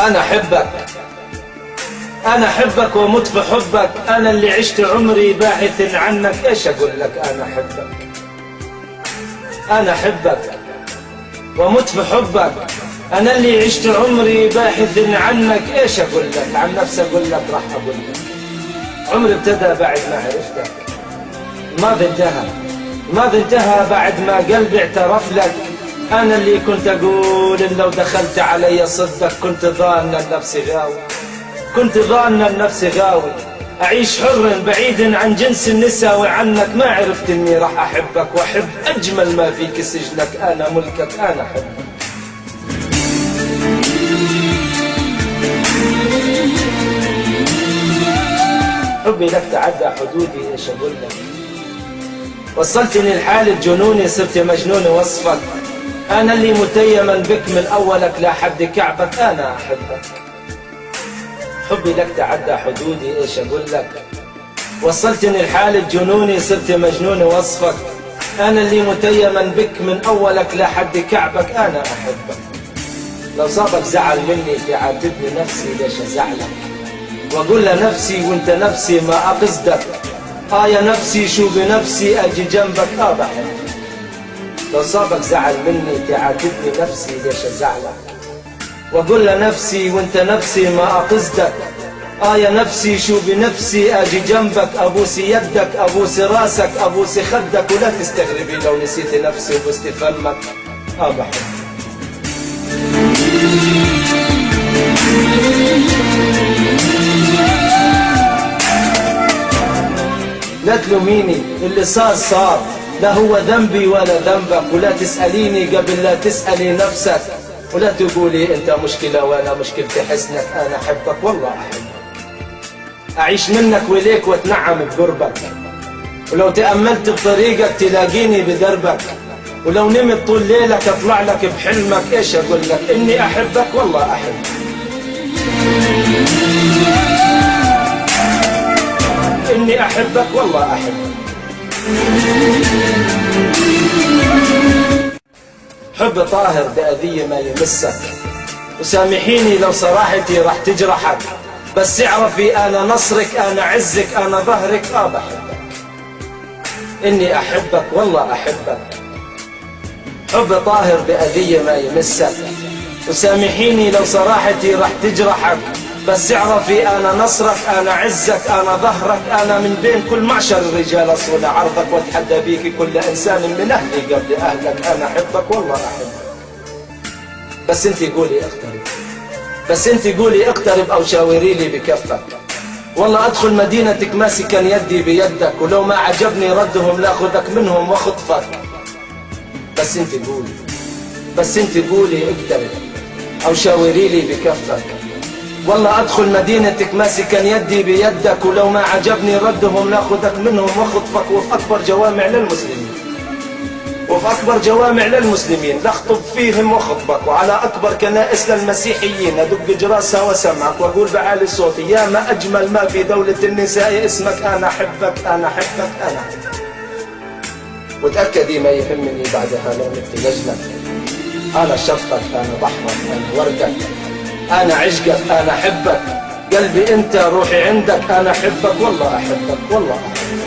أنا أحبك، أنا أحبك ومت في حبك، أنا اللي عشت عمري باحث عنك. إيش أقول لك؟ أنا أحبك، أنا أحبك ومت في حبك، أنا اللي عشت عمري باحث عنك. إيش أقول لك؟ عن نفسي أقول لك، راح أقول لك عمري ابتدى بعد ما عرفتك، الماضي انتهى، الماضي انتهى بعد ما قلبي اعترف لك. أنا اللي كنت أقول إن لو دخلت علي صدق، كنت ظان النفس غاوي، كنت ظان النفس غاوي، أعيش حر بعيد عن جنس النساء وعنك. ما عرفت إني راح أحبك وأحب أجمل ما فيك سجنك. أنا ملكك، أنا أحبك. حبي لك تعدى حدودي. إيش أقول لك؟ وصلتني لحالة جنوني، صرت مجنون وصفك. أنا اللي متيما بك من أولك لحد كعبك. أنا أحبك، حبي لك تعدى حدودي. إيش أقول لك؟ وصلتني لحالة جنوني، صرت مجنون وصفك. أنا اللي متيما بك من أولك لحد كعبك. أنا أحبك. لو صابك زعل مني تعاتبني نفسي، ليش أزعلك وأقول لنفسي وأنت نفسي ما أقصدك. يا نفسي شو بنفسي أجي جنبك. بحبك. لو صابك زعل مني تعاتبني نفسي، ليش أزعلك وأقول لنفسي وأنت نفسي ما أقصدك. يا نفسي شو بنفسي أجي جنبك. أبوس يدك، أبوس راسك، أبوس خدك، ولا تستغربي لو نسيت نفسي وبست فمك. بحبك. لا تلوميني، اللي صار صار، لا هو ذنبي ولا ذنبك. ولا تسأليني قبل لا تسألي نفسك، ولا تقولي انت مشكلة وانا مشكلتي حسنك. انا احبك، والله احبك. اعيش منك وليك واتنعم بقربك، ولو تأملت بطريقك تلاقيني بدربك، ولو نمت طول ليلك اطلع لك بحلمك. ايش اقول لك؟ اني احبك، والله احبك. إني أحبك، والله أحبك. حب طاهر بأذية ما يمسك، وسامحيني لو صراحتي راح تجرحك، بس اعرفي أنا نصرك، أنا عزك، أنا ظهرك. بحبك. إني أحبك، والله أحبك. حب طاهر بأذية ما يمسك، وسامحيني لو صراحتي راح تجرحك، بس اعرفي أنا نصرك، أنا عزك، أنا ظهرك. أنا من بين كل معشر الرجال أصون عرضك، واتحدى بيك كل إنسان من أهلي قبل أهلك. أنا أحبك، والله أحبك. بس أنت قولي اقترب، بس أنت قولي اقترب أو شاوري لي بكفك. والله أدخل مدينتك ماسكا يدي بيدك، ولو ما عجبني ردهم لاخذك منهم وخطفك. بس أنت قولي، بس أنت قولي اقترب أو شاوري لي بكفك. والله أدخل مدينتك ماسكا يدي بيدك، ولو ما عجبني ردهم لاخذك منهم وخطفك. وفي أكبر جوامع للمسلمين، وفي أكبر جوامع للمسلمين لأخطب فيهم وخطبك، وعلى أكبر كنائس للمسيحيين أدق جراسها وسمعك، وأقول بعالي صوتي يا ما أجمل ما في دولة النساء اسمك. أنا أحبك، أنا أحبك، أنا أحبك. وتأكدي ما يهمني بعدها لو نبت لجلك. أنا شفقك، أنا بحرك، أنا وردك، أنا عشقك، أنا أحبك. قلبي أنت، روحي عندك. أنا أحبك، والله أحبك، والله أحبك.